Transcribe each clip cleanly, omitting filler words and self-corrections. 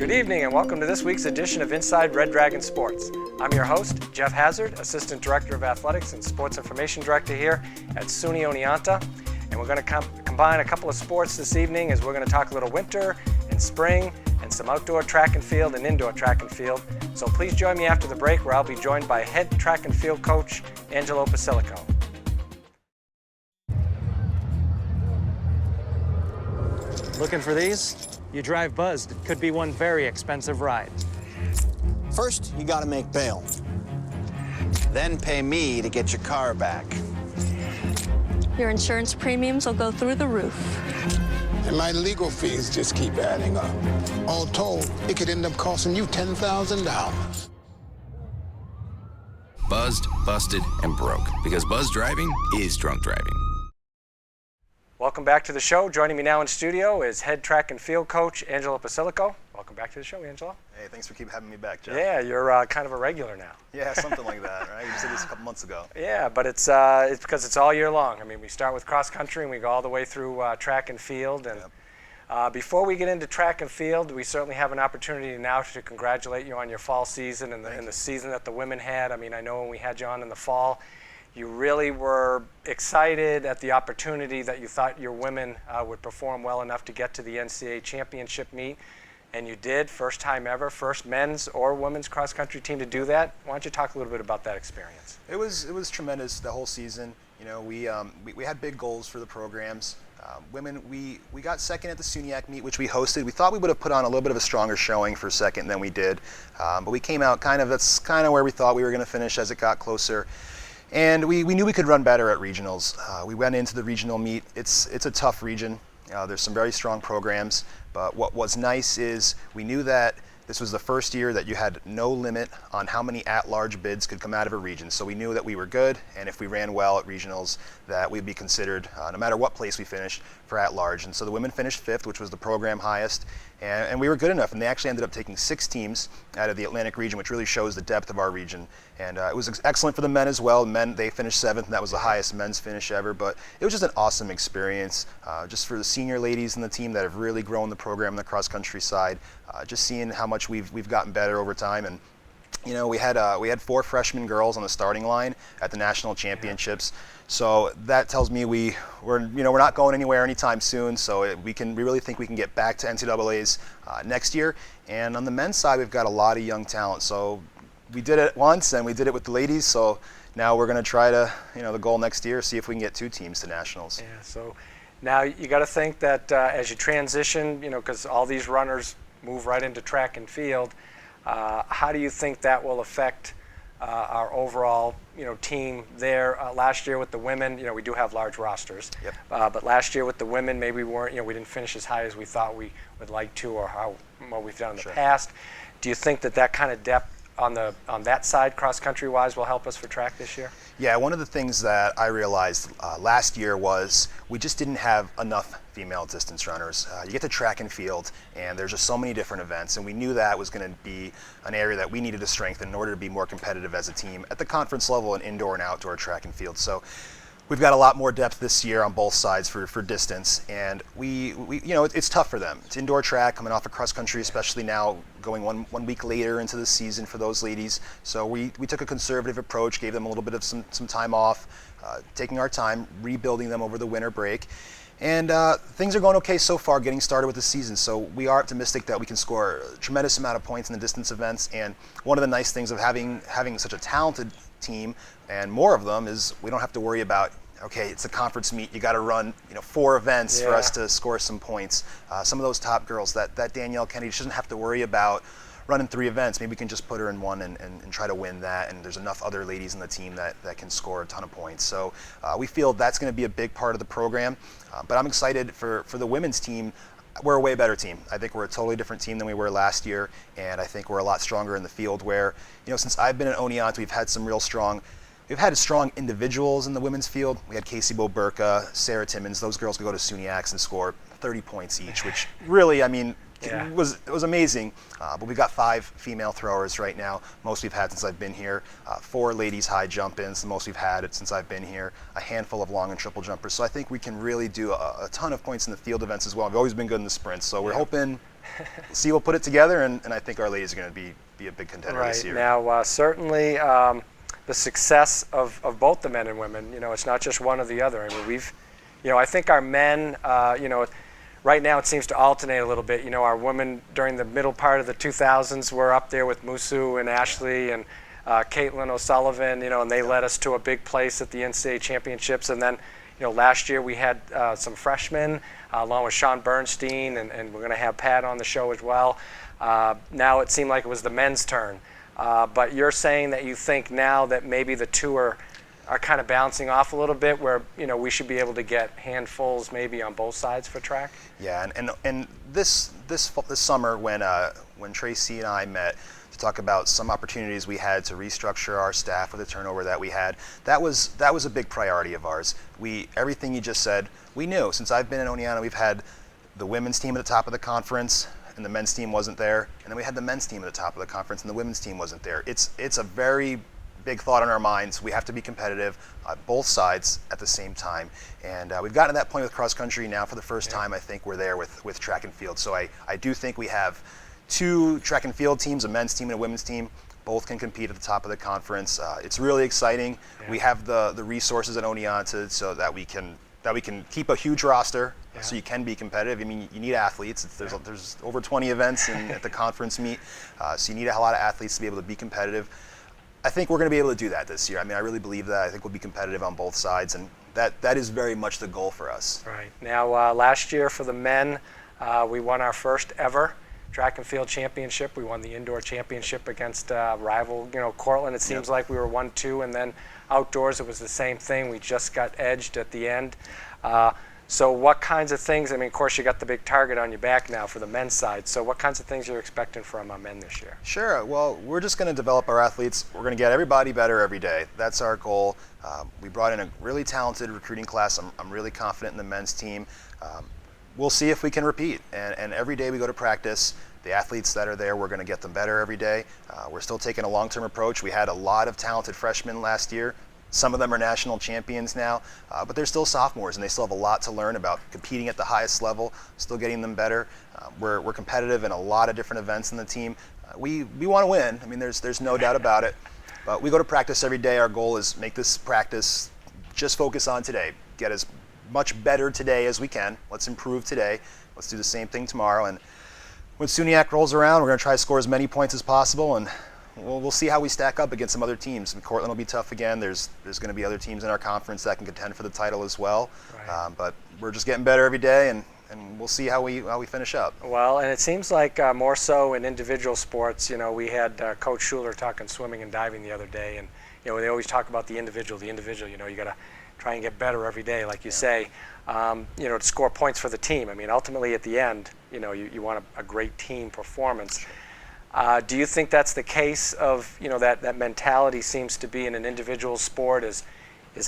Good evening and welcome to this week's edition of Inside Red Dragon Sports. I'm your host, Geoff Hazard, Assistant Director of Athletics and Sports Information Director here at SUNY Oneonta. And we're going to combine a couple of sports this evening as we're going to talk a little winter and spring and some outdoor track and field and indoor track and field. So please join me after the break where I'll be joined by head track and field coach Angelo Basilico. Looking for these? You drive buzzed. It could be one very expensive ride. First, you gotta make bail. Then pay me to get your car back. Your insurance premiums will go through the roof. And my legal fees just keep adding up. All told, it could end up costing you $10,000. Buzzed, busted, and broke. Because buzz driving is drunk driving. Welcome back to the show. Joining me now in studio is head track and field coach Angelo Basilico. Welcome back to the show, Angelo. Hey, thanks for having me back, Geoff. Yeah, you're kind of a regular now. Yeah, something like that, right? You said this a couple months ago. Yeah, but it's because it's all year long. I mean, we start with cross country and we go all the way through track and field. And before we get into track and field, we certainly have an opportunity now to congratulate you on your fall season and the season that the women had. I mean, I know when we had you on in the fall, you really were excited at the opportunity that you thought your women would perform well enough to get to the NCAA championship meet. And you did, first time ever, first men's or women's cross-country team to do that. Why don't you talk a little bit about that experience? It was tremendous the whole season. You know, we had big goals for the programs. Women, we got second at the SUNY meet, which we hosted. We thought we would have put on a little bit of a stronger showing for second than we did. But we came out that's kind of where we thought we were going to finish as it got closer. And we knew we could run better at regionals. We went into the regional meet. It's a tough region. There's some very strong programs, but what was nice is we knew that this was the first year that you had no limit on how many at-large bids could come out of a region. So we knew that we were good, and if we ran well at regionals, that we'd be considered, no matter what place we finished, for at-large. And so the women finished fifth, which was the program highest, and we were good enough. And they actually ended up taking 6 teams out of the Atlantic region, which really shows the depth of our region. And it was excellent for the men as well. Men, they finished 7th, and that was the highest men's finish ever. But it was just an awesome experience, just for the senior ladies in the team that have really grown the program on the cross-country side. Just seeing how much we've gotten better over time. And you know, we had 4 freshman girls on the starting line at the national championships. So that tells me we're not going anywhere anytime soon. So we really think we can get back to NCAA's next year. And on the men's side, we've got a lot of young talent. So we did it once, and we did it with the ladies. So now we're going to try to, the goal next year, see if we can get 2 teams to nationals. Yeah. So now you got to think that as you transition, because all these runners move right into track and field. How do you think that will affect our overall, team there? Last year with the women, we do have large rosters. Yep. But last year with the women, maybe we didn't finish as high as we thought we would like to, or what we've done in the past. Do you think that kind of depth on that side, cross country wise, will help us for track this year? Yeah, one of the things that I realized last year was we just didn't have enough female distance runners. You get to track and field, and there's just so many different events, and we knew that was going to be an area that we needed to strengthen in order to be more competitive as a team at the conference level in indoor and outdoor track and field. So we've got a lot more depth this year on both sides for distance, and we it's tough for them. It's indoor track coming off of cross country, especially now going one week later into the season for those ladies. So we took a conservative approach, gave them a little bit of some time off, taking our time, rebuilding them over the winter break. And things are going okay so far, getting started with the season. So we are optimistic that we can score a tremendous amount of points in the distance events. And one of the nice things of having such a talented team and more of them is we don't have to worry about, okay, it's a conference meet, you got to run 4 events for us to score some points. Some of those top girls, that Danielle Kennedy, she doesn't have to worry about running 3 events. Maybe we can just put her in one and try to win that, and there's enough other ladies in the team that can score a ton of points. So we feel that's going to be a big part of the program. But I'm excited for the women's team. We're a way better team. I think we're a totally different team than we were last year, and I think we're a lot stronger in the field where, since I've been at Oneonta, we've had strong individuals in the women's field. We had Casey Boburka, Sarah Timmons. Those girls could go to SUNY and score 30 points each, which really, Yeah. It was amazing. But we've got 5 female throwers right now, most we've had since I've been here. 4 ladies high jump-ins, the most we've had since I've been here. A handful of long and triple jumpers. So I think we can really do a ton of points in the field events as well. We've always been good in the sprints, so we're hoping see we'll put it together, and I think our ladies are going to be a big contender this year. Now, certainly the success of both the men and women, it's not just one or the other. I mean, I think our men, right now it seems to alternate a little bit. Our women during the middle part of the 2000s were up there with Musu and Ashley and Caitlin O'Sullivan, and they led us to a big place at the NCAA championships. And then, last year we had some freshmen along with Sean Bernstein, and we're going to have Pat on the show as well. Now it seemed like it was the men's turn. But you're saying that you think now that maybe the two are kind of bouncing off a little bit, where we should be able to get handfuls maybe on both sides for track. Yeah, and this summer when Tracy and I met to talk about some opportunities we had to restructure our staff with the turnover that we had, that was a big priority of ours. Everything you just said, we knew. Since I've been in Oneonta, we've had the women's team at the top of the conference, and the men's team wasn't there, and then we had the men's team at the top of the conference, and the women's team wasn't there. It's a very big thought in our minds. We have to be competitive both sides at the same time, and we've gotten to that point with cross country now. For the first time, I think we're there with track and field. So I do think we have 2 track and field teams, a men's team and a women's team. Both can compete at the top of the conference. It's really exciting. Yeah. We have the resources at Oneonta so that we can keep a huge roster, so you can be competitive. I mean, you need athletes. There's over 20 events at the conference meet, so you need a lot of athletes to be able to be competitive. I think we're going to be able to do that this year. I mean, I really believe that. I think we'll be competitive on both sides, and that is very much the goal for us. Right. Now, last year for the men, we won our first ever track and field championship. We won the indoor championship against rival, Cortland. It seems like we were 1-2, and then outdoors it was the same thing. We just got edged at the end. So what kinds of things, I mean, of course you got the big target on your back now for the men's side, so what kinds of things you're expecting from our men this year? Sure, well, we're just going to develop our athletes. We're going to get everybody better every day. That's our goal. We brought in a really talented recruiting class. I'm really confident in the men's team. We'll see if we can repeat, and every day we go to practice, the athletes that are there, we're going to get them better every day. We're still taking a long-term approach. We had a lot of talented freshmen last year. Some of them are national champions now, but they're still sophomores, and they still have a lot to learn about competing at the highest level, still getting them better. We're competitive in a lot of different events in the team. We want to win. I mean, there's no doubt about it. But we go to practice every day. Our goal is make this practice just focus on today, get as much better today as we can. Let's improve today. Let's do the same thing tomorrow. And when SUNY rolls around, we're going to try to score as many points as possible, and we'll see how we stack up against some other teams. I mean, Cortland will be tough again. There's going to be other teams in our conference that can contend for the title as well. Right. But we're just getting better every day, and we'll see how we finish up. Well, and it seems like more so in individual sports. We had Coach Schuler talking swimming and diving the other day, and they always talk about the individual. You got to try and get better every day, like you say. To score points for the team. I mean, ultimately at the end, you want a great team performance. Do you think that's the case of, that mentality seems to be in an individual sport is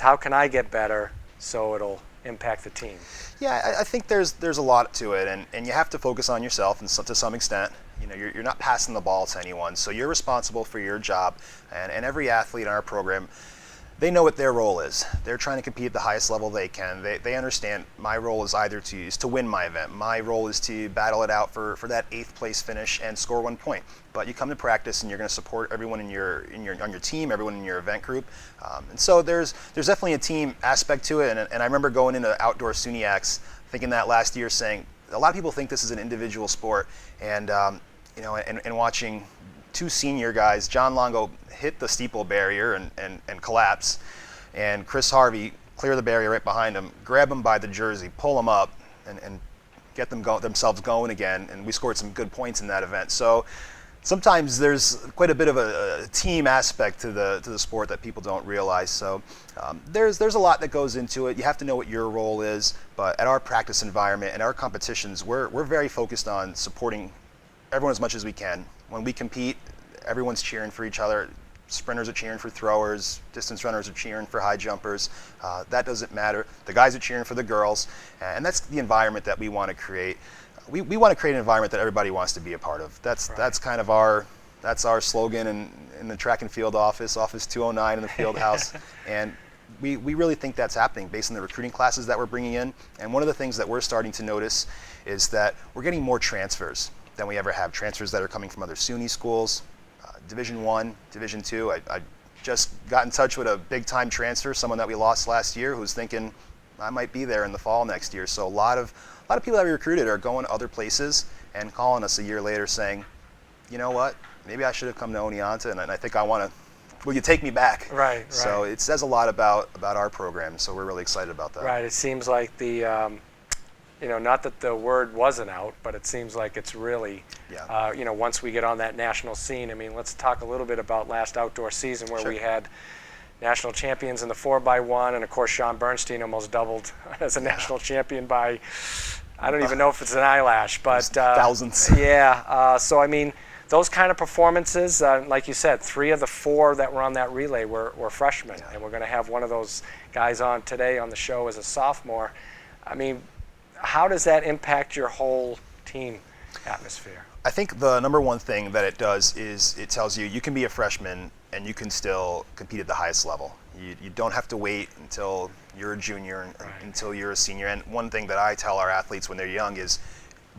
how can I get better so it'll impact the team? Yeah, I think there's a lot to it, and you have to focus on yourself and to some extent. You're not passing the ball to anyone, so you're responsible for your job, and every athlete in our program, they know what their role is. They're trying to compete at the highest level they can. They understand my role is either to win my event. My role is to battle it out for that 8th place finish and score 1 point. But you come to practice and you're going to support everyone on your team, everyone in your event group. And so there's definitely a team aspect to it. And I remember going into outdoor SUNYACs thinking that last year, saying a lot of people think this is an individual sport, and watching 2 senior guys, John Longo hit the steeple barrier and collapse, and Chris Harvey clear the barrier right behind him, grab him by the jersey, pull him up, and get themselves going again. And we scored some good points in that event. So sometimes there's quite a bit of a team aspect to the sport that people don't realize. So there's a lot that goes into it. You have to know what your role is. But at our practice environment and our competitions, we're very focused on supporting everyone as much as we can. When we compete, everyone's cheering for each other. Sprinters are cheering for throwers, distance runners are cheering for high jumpers. That doesn't matter. The guys are cheering for the girls, and that's the environment that we want to create. we want to create an environment that everybody wants to be a part of. That's kind of our slogan in the track and field office 209 in the field house. And we really think that's happening based on the recruiting classes that we're bringing in. And one of the things that we're starting to notice is that we're getting more transfers than we ever have. Transfers that are coming from other SUNY schools, Division I, Division II. I just got in touch with a big-time transfer, someone that we lost last year, who's thinking, I might be there in the fall next year. So a lot of people that we recruited are going to other places and calling us a year later saying, you know what, maybe I should have come to Oneonta, and I think I want to, will you take me back? Right. So it says a lot about our program, so we're really excited about that. Right, it seems like the, not that the word wasn't out, but it seems like it's really, once we get on that national scene. I mean, let's talk a little bit about last outdoor season where we had national champions in the 4x1, and of course Sean Bernstein almost doubled as a national champion by, I don't even know if it's an eyelash, but thousands. So I mean, those kind of performances, like you said, 3 of the 4 that were on that relay were freshmen, and we're going to have one of those guys on today on the show as a sophomore. I mean, how does that impact your whole team atmosphere? I think the number one thing that it does is it tells you can be a freshman and you can still compete at the highest level. You don't have to wait until you're a junior and until you're a senior. And one thing that I tell our athletes when they're young is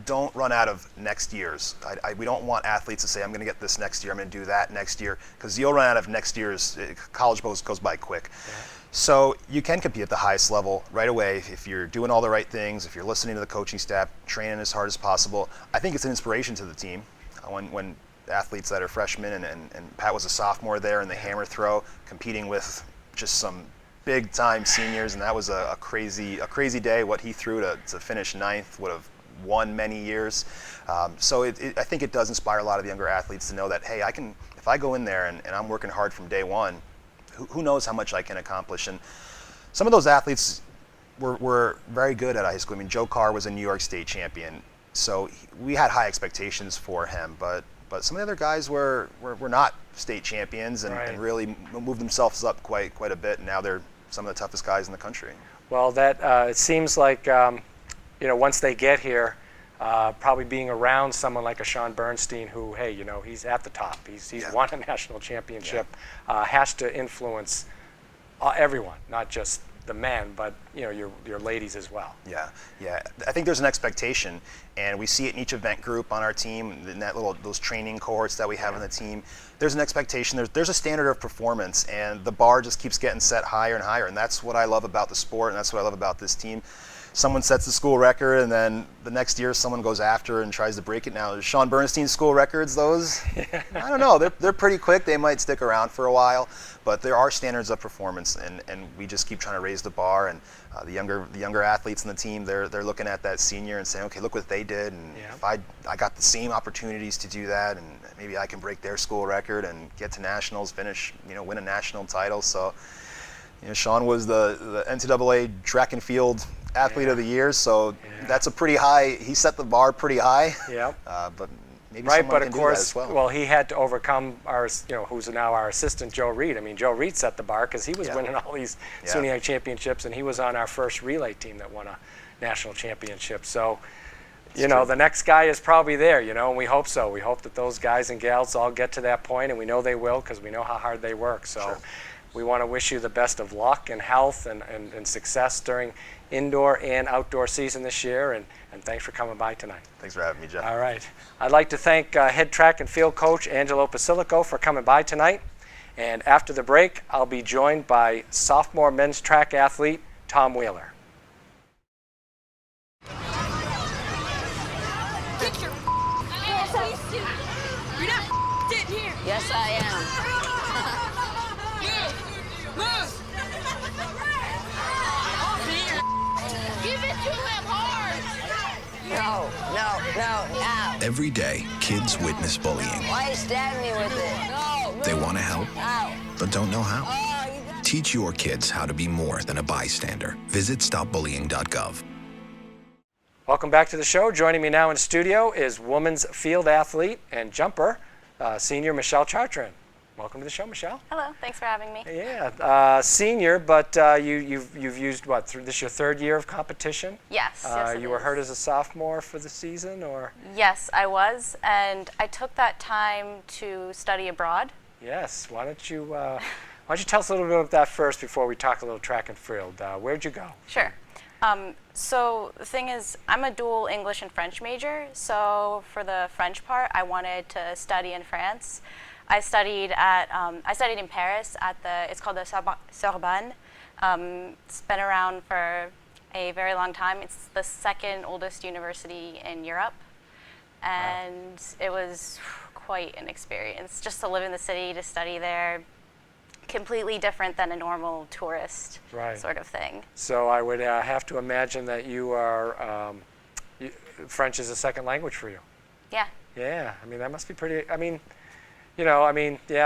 don't run out of next year's. We don't want athletes to say, I'm going to get this next year, I'm going to do that next year, because you'll run out of next year's. College goes by quick. Yeah. So you can compete at the highest level right away if you're doing all the right things, if you're listening to the coaching staff, training as hard as possible. I think it's an inspiration to the team. When athletes that are freshmen, and Pat was a sophomore there in the hammer throw, competing with just some big time seniors, and that was a crazy day. What he threw to finish 9th would have won many years. So I think it does inspire a lot of the younger athletes to know that, hey, if I go in there and I'm working hard from day one, who knows how much I can accomplish. And some of those athletes were very good at high school. I mean, Joe Carr was a New York State champion, so we had high expectations for him, but some of the other guys were not state champions and really moved themselves up quite a bit, and now they're some of the toughest guys in the country. Well, that it seems like once they get here, probably being around someone like a Sean Bernstein, who, hey, he's at the top, he's won a national championship, has to influence everyone, not just the men, but your ladies as well. Yeah. I think there's an expectation, and we see it in each event group on our team, in those training cohorts that we have on the team. There's an expectation. There's a standard of performance, and the bar just keeps getting set higher and higher. And that's what I love about the sport, and that's what I love about this team. Someone sets the school record, and then the next year someone goes after and tries to break it. Now, Sean Bernstein's school records, those, I don't know, they're pretty quick. They might stick around for a while, but there are standards of performance, and we just keep trying to raise the bar. And the younger athletes in the team, they're looking at that senior and saying, okay, look what they did, and if I got the same opportunities to do that, and maybe I can break their school record and get to nationals, finish, win a national title. So, Sean was the NCAA track and field athlete of the year, so that's a pretty high. He set the bar pretty high. Yeah. But maybe someone can do that as well. Well, he had to overcome our, who's now our assistant, Joe Reed. I mean, Joe Reed set the bar because he was winning all these SUNY championships, and he was on our first relay team that won a national championship. So, the next guy is probably there, and we hope so. We hope that those guys and gals all get to that point, and we know they will because we know how hard they work. So. We want to wish you the best of luck and health and success during indoor and outdoor season this year, and thanks for coming by tonight. Thanks for having me, Geoff. All right. I'd like to thank head track and field coach Angelo Basilico for coming by tonight. And after the break, I'll be joined by sophomore men's track athlete Tom Wheeler. Get your You're not sitting here. Yes, I am. Give it to him hard. No. Every day, kids witness bullying. Why you stabbing me with it? No. They want to help, but don't know how. Oh, Teach your kids how to be more than a bystander. Visit stopbullying.gov. Welcome back to the show. Joining me now in studio is women's field athlete and jumper, senior Michelle Chartrand. welcome to the show, Michelle. Hello, thanks for having me. Yeah, senior, but you've used what? This is your third year of competition. Yes, yes it You were is. hurt as a sophomore for the season, or? Yes, I was, and I took that time to study abroad. Yes. Why don't you tell us a little bit about that first before we talk a little track and field? Where'd you go? Sure. So the thing is, I'm a dual English and French major, so for the French part, I wanted to study in France. I studied in Paris at it's called the Sorbonne. It's been around for a very long time. It's the second oldest university in Europe, and it was quite an experience just to live in the city, to study there. Completely different than a normal tourist sort of thing. So I would have to imagine that you are French is a second language for you. Yeah. Yeah, I mean that must be pretty. I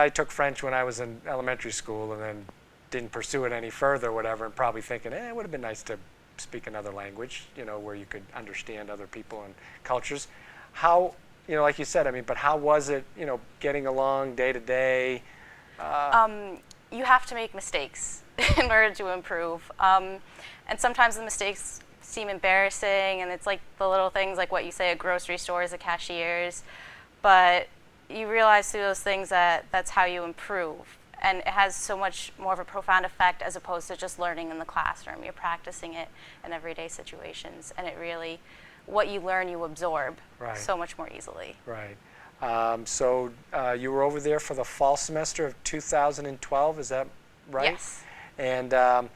took French when I was in elementary school and then didn't pursue it any further, whatever, and probably thinking, it would have been nice to speak another language, where you could understand other people and cultures. How, like you said, but how was it, getting along day to day? You have to make mistakes in order to improve. And sometimes the mistakes seem embarrassing, and it's like the little things like what you say at grocery stores, at cashiers, but you realize through those things that that's how you improve. And it has so much more of a profound effect as opposed to just learning in the classroom. You're practicing it in everyday situations, and it really, what you learn, you absorb so much more easily. Right. So you were over there for the fall semester of 2012, is that right? Yes. And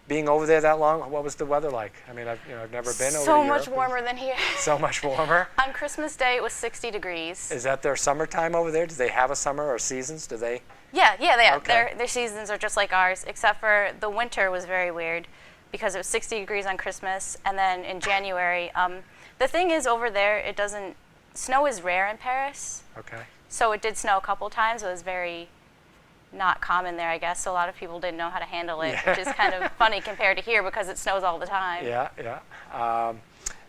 being over there that long, what was the weather like? I've never been over to So Europe. much warmer than here. So much warmer? On Christmas Day, it was 60 degrees. Is that their summertime over there? Do they have a summer or seasons? Do they? Yeah, they have. Okay. Their seasons are just like ours, except for the winter was very weird because it was 60 degrees on Christmas, and then in January, the thing is over there, snow is rare in Paris. Okay. So it did snow a couple times. It was very not common there, I guess. So a lot of people didn't know how to handle it, which is kind of funny compared to here because it snows all the time. Yeah.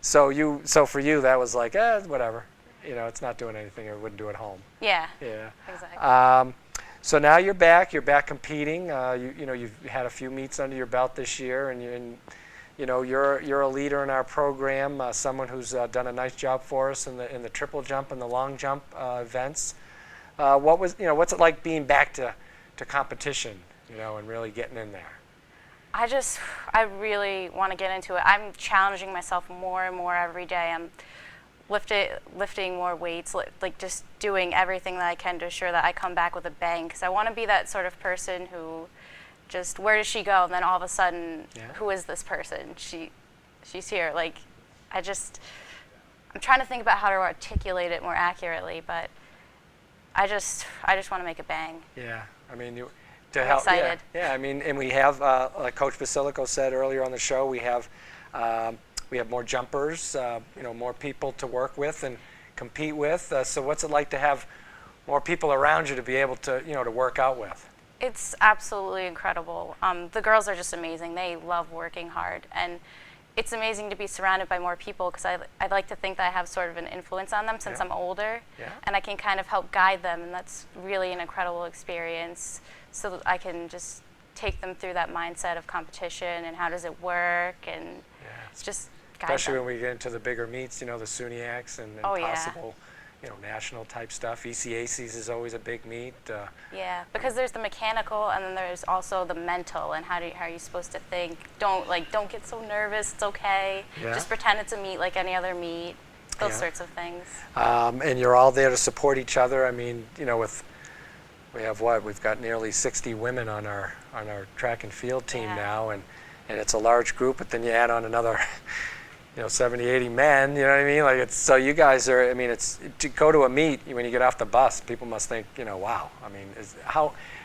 So for you, that was like, whatever. It's not doing anything. I wouldn't do it home. Yeah. Yeah. Exactly. So now you're back competing. You've had a few meets under your belt this year, and you're a leader in our program, someone who's done a nice job for us in the triple jump and the long jump events. What's it like being back to competition, and really getting in there? I really want to get into it. I'm challenging myself more and more every day. I'm lifting more weights, like just doing everything that I can to ensure that I come back with a bang, because I want to be that sort of person who just, where does she go? And then all of a sudden, who is this person? She's here. Like, I'm trying to think about how to articulate it more accurately, but I just want to make a bang. Yeah, I'm help. excited. Yeah. And we have, like Coach Basilico said earlier on the show, we have more jumpers, more people to work with and compete with. So what's it like to have more people around you to be able to, to work out with? It's absolutely incredible. The girls are just amazing. They love working hard, and it's amazing to be surrounded by more people because I like to think that I have sort of an influence on them since I'm older, and I can kind of help guide them, and that's really an incredible experience. So that I can just take them through that mindset of competition and how does it work, and just guide especially them. when we get into the bigger meets, the SUNYACs and possible, national type stuff. ECACs is always a big meet. Yeah, because there's the mechanical, and then there's also the mental, and how are you supposed to think? Don't get so nervous. It's okay. Yeah. Just pretend it's a meet like any other meet. Those sorts of things. And you're all there to support each other. We've got nearly 60 women on our track and field team now, and it's a large group. But then you add on another 70, 80 men, you know what I mean? Like it's, so you guys are, it's to go to a meet when you get off the bus, people must think, wow.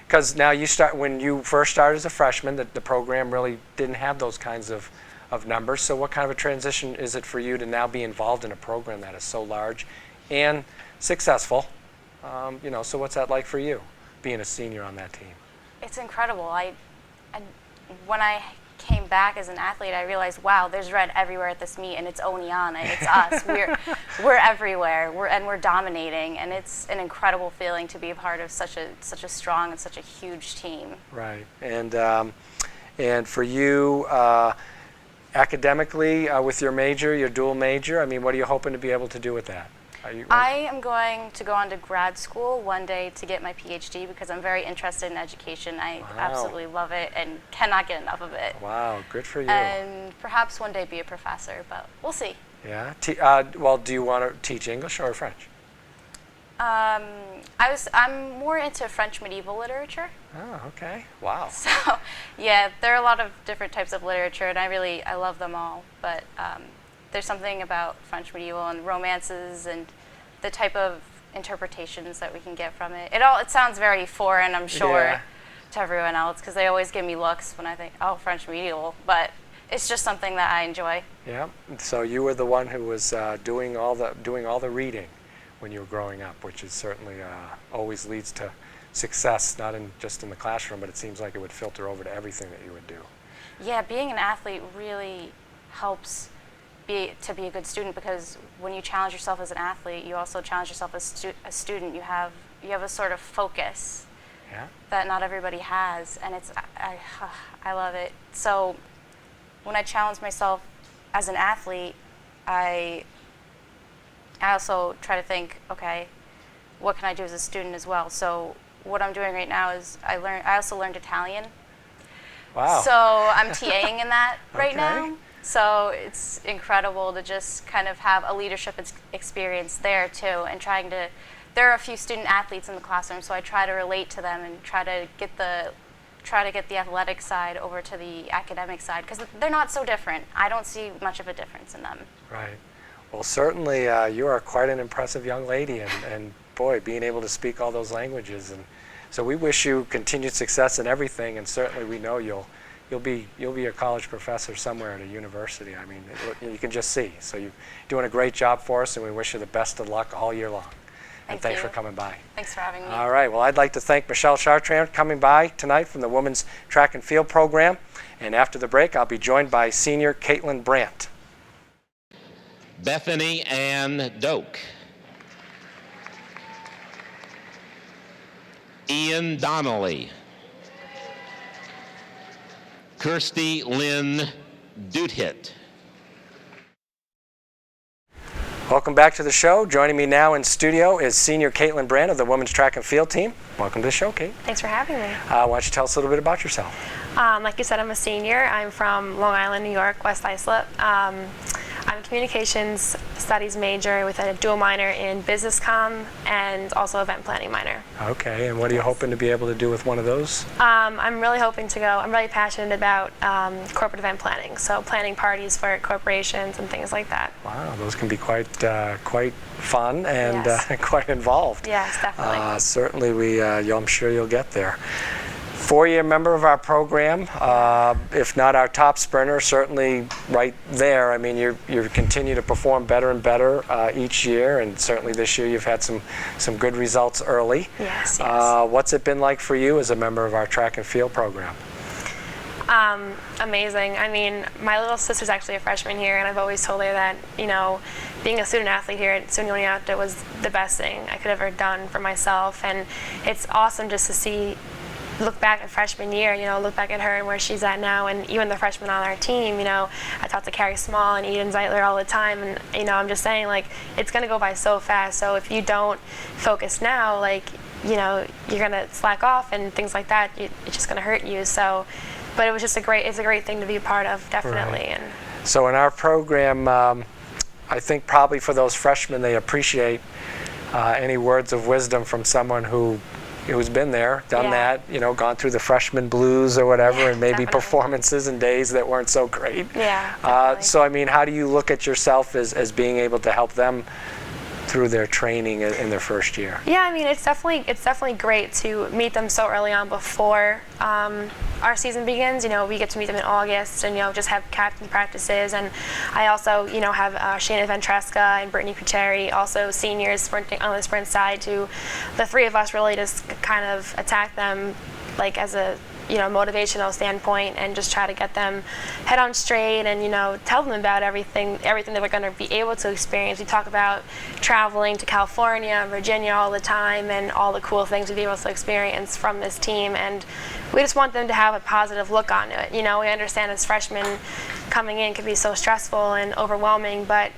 Because now when you first started as a freshman, the program really didn't have those kinds of numbers. So what kind of a transition is it for you to now be involved in a program that is so large and successful? So what's that like for you, being a senior on that team? It's incredible. When I came back as an athlete, I realized, wow, there's red everywhere at this meet, and it's Oneonta, it's us. We're everywhere, we're dominating, and it's an incredible feeling to be a part of such a strong and such a huge team. Right, and for you, academically, with your major, your dual major, I mean, what are you hoping to be able to do with that? I am going to go on to grad school one day to get my PhD because I'm very interested in education. I absolutely love it and cannot get enough of it. Wow, good for you. And perhaps one day be a professor, but we'll see. Yeah. Well, do you want to teach English or French? I'm more into French medieval literature. Oh, okay. Wow. So, yeah, there are a lot of different types of literature, and I love them all. But there's something about French medieval and romances and the type of interpretations that we can get from it. It sounds very foreign, I'm sure, to everyone else, because they always give me looks when I think, oh, French medieval. But it's just something that I enjoy. Yeah. So you were the one who was doing all the reading when you were growing up, which is certainly always leads to success, not just in the classroom, but it seems like it would filter over to everything that you would do. Yeah, being an athlete really helps to be a good student, because when you challenge yourself as an athlete, you also challenge yourself as a student. You have a sort of focus that not everybody has, and I love it. So when I challenge myself as an athlete, I also try to think, okay, what can I do as a student as well? So what I'm doing right now is I also learned Italian. Wow. So I'm TAing in that right Okay. now. So it's incredible to just kind of have a leadership experience there too, and there are a few student athletes in the classroom, so I try to relate to them and try to get the athletic side over to the academic side, because they're not so different. I don't see much of a difference in them. Right. Well, certainly you are quite an impressive young lady, and boy, being able to speak all those languages. And so we wish you continued success in everything, and certainly we know you'll be a college professor somewhere at a university. I mean, you can just see. So you're doing a great job for us, and we wish you the best of luck all year long. And thanks for coming by. Thanks for having me. All right. Well, I'd like to thank Michelle Chartrand coming by tonight from the Women's Track and Field program. And after the break, I'll be joined by senior Caitlin Brandt. Bethany Ann Doak. Ian Donnelly. Kirsty Lynn Duthitt. Welcome back to the show. Joining me now in studio is senior Caitlin Brandt of the Women's Track and Field team. Welcome to the show, Kate. Thanks for having me. Why don't you tell us a little bit about yourself? Like you said, I'm a senior. I'm from Long Island, New York, West Islip. I'm a communications studies major with a dual minor in business comm and also event planning minor. Okay, and what are you hoping to be able to do with one of those? I'm really hoping to I'm really passionate about corporate event planning, so planning parties for corporations and things like that. Wow, those can be quite fun and Yes. quite involved. Yes, definitely. Certainly, I'm sure you'll get there. 4-year member of our program, if not our top sprinter, certainly right there. I mean, you continue to perform better and better each year, and certainly this year you've had some good results early. Yes, yes. What's it been like for you as a member of our track and field program? Amazing. I mean, my little sister's actually a freshman here, and I've always told her that, being a student athlete here at SUNY Oneonta was the best thing I could have ever done for myself, and it's awesome just to look back at freshman year, look back at her and where she's at now, and even the freshmen on our team, I talk to Carrie Small and Eden Zeitler all the time, and I'm just saying, it's going to go by so fast, so if you don't focus now, you're going to slack off and things like that, it's just going to hurt you, so, but it's a great thing to be a part of, definitely. Right. And so in our program, I think probably for those freshmen, they appreciate any words of wisdom from someone who's been there, done that, gone through the freshman blues or whatever, and maybe definitely. Performances and days that weren't so great. Yeah, so, I mean, how do you look at yourself as being able to help them through their training in their first year? Yeah, I mean, it's definitely great to meet them so early on before our season begins. We get to meet them in August and just have captain practices, and I also have Shannon Ventresca and Brittany Kucheri, also seniors sprinting on the sprint side. The three of us really just kind of attack them as a motivational standpoint, and just try to get them head on straight and, tell them about everything that we're going to be able to experience. We talk about traveling to California and Virginia all the time and all the cool things we'd be able to experience from this team, and we just want them to have a positive look on it. We understand as freshmen coming in can be so stressful and overwhelming, but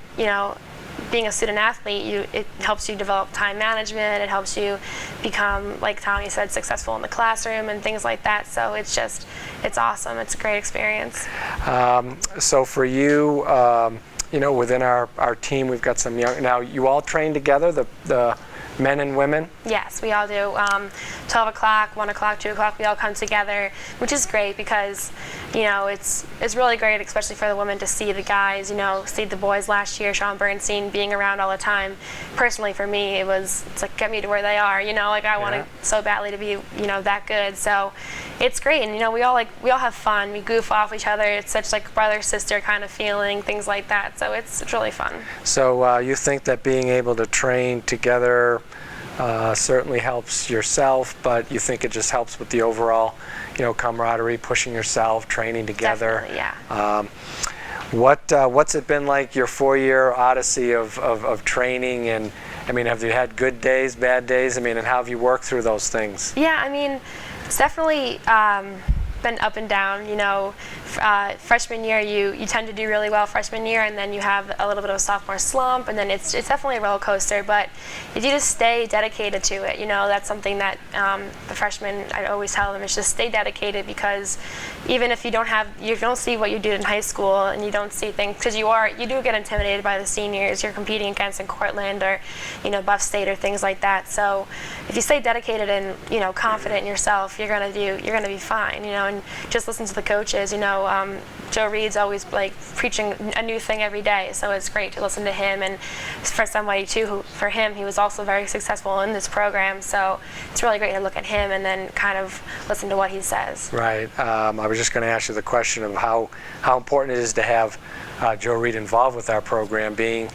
being a student athlete, it helps you develop time management. It helps you become, like Tommy said, successful in the classroom and things like that. So it's awesome. It's a great experience. So for you, within our team, we've got some young. Now, you all train together, the men and women? Yes, we all do. 12 o'clock, 1 o'clock, 2 o'clock, we all come together, which is great because, it's really great, especially for the women, to see the guys, see the boys last year, Sean Bernstein, being around all the time. Personally, for me, it's like, get me to where they are, I want to so badly to be, that good. So it's great, and, we all have fun. We goof off each other. It's such like brother-sister kind of feeling, things like that. So it's really fun. So you think that being able to train together certainly helps yourself, but you think it just helps with the overall, camaraderie, pushing yourself, training together. Definitely, yeah. What's it been like, your 4-year odyssey of training? And have you had good days, bad days? And how have you worked through those things? Yeah, it's definitely been up and down. Freshman year, you tend to do really well freshman year, and then you have a little bit of a sophomore slump, and then it's definitely a roller coaster. But if you just stay dedicated to it, that's something that the freshmen, I always tell them, is just stay dedicated, because even if you don't see what you did in high school, and you don't see things, because you do get intimidated by the seniors you're competing against in Cortland or Buff State or things like that. So if you stay dedicated and confident in yourself, you're gonna be fine. And just listen to the coaches. Joe Reed's always preaching a new thing every day, so it's great to listen to him. And for somebody too, for him, he was also very successful in this program, so it's really great to look at him and then kind of listen to what he says. Right. I was just going to ask you the question of how important it is to have Joe Reed involved with our program, being,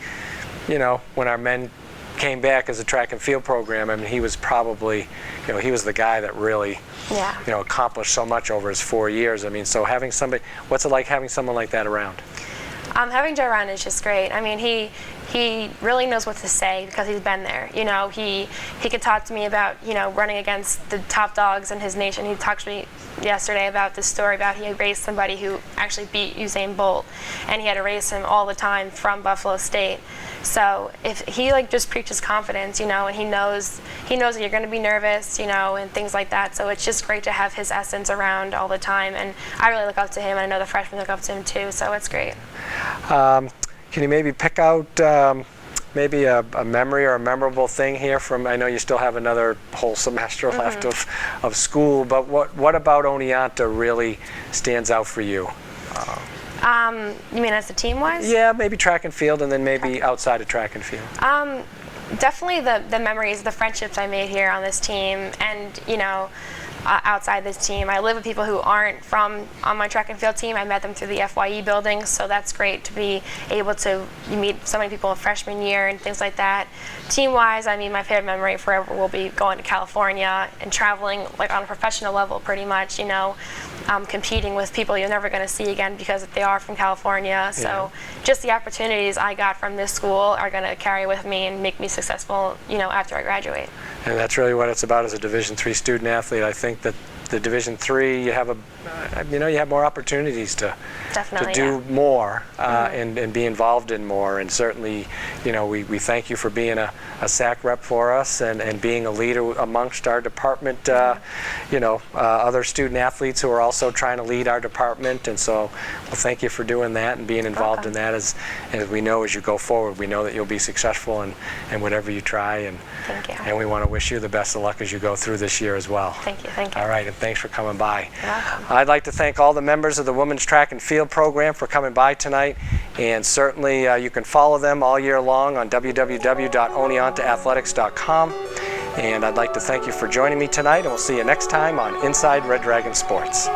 when our men came back as a track and field program, he was probably, he was the guy that really, accomplished so much over his 4 years. So having somebody, what's it like having someone like that around? Having Joe around is just great. He really knows what to say because he's been there. He could talk to me about, running against the top dogs in his nation. He talked to me yesterday about this story about he raced somebody who actually beat Usain Bolt, and he had to race him all the time from Buffalo State. So if he just preaches confidence, and he knows that you're going to be nervous, and things like that. So it's just great to have his essence around all the time, and I really look up to him, and I know the freshmen look up to him too. So it's great. Can you maybe pick out maybe a memory or a memorable thing here from, I know you still have another whole semester left of school, but what about Oneonta really stands out for you? You mean as the team-wise? Yeah, maybe track and field, and then maybe outside of track and field. Definitely the memories, the friendships I made here on this team, and outside this team. I live with people who aren't on my track and field team. I met them through the FYE building, so that's great to be able to meet so many people in freshman year and things like that. Team-wise, my favorite memory forever will be going to California and traveling on a professional level, pretty much. Competing with people you're never going to see again because they are from California. So just the opportunities I got from this school are going to carry with me and make me successful, after I graduate. And that's really what it's about as a Division III student athlete. I think that the Division III, you have you have more opportunities to do more and be involved in more. And certainly, we thank you for being a SAC rep for us and being a leader amongst our department. Other student athletes who are also trying to lead our department. And so, thank you for doing that and being involved in that. As we know, as you go forward, we know that you'll be successful in whatever you try. And thank you. And we want to wish you the best of luck as you go through this year as well. Thank you. Thank you. All right, and thanks for coming by. You're welcome. I'd like to thank all the members of the Women's Track and Field program for coming by tonight, and certainly you can follow them all year long on www.oneontaathletics.com. And I'd like to thank you for joining me tonight, and we'll see you next time on Inside Red Dragon Sports.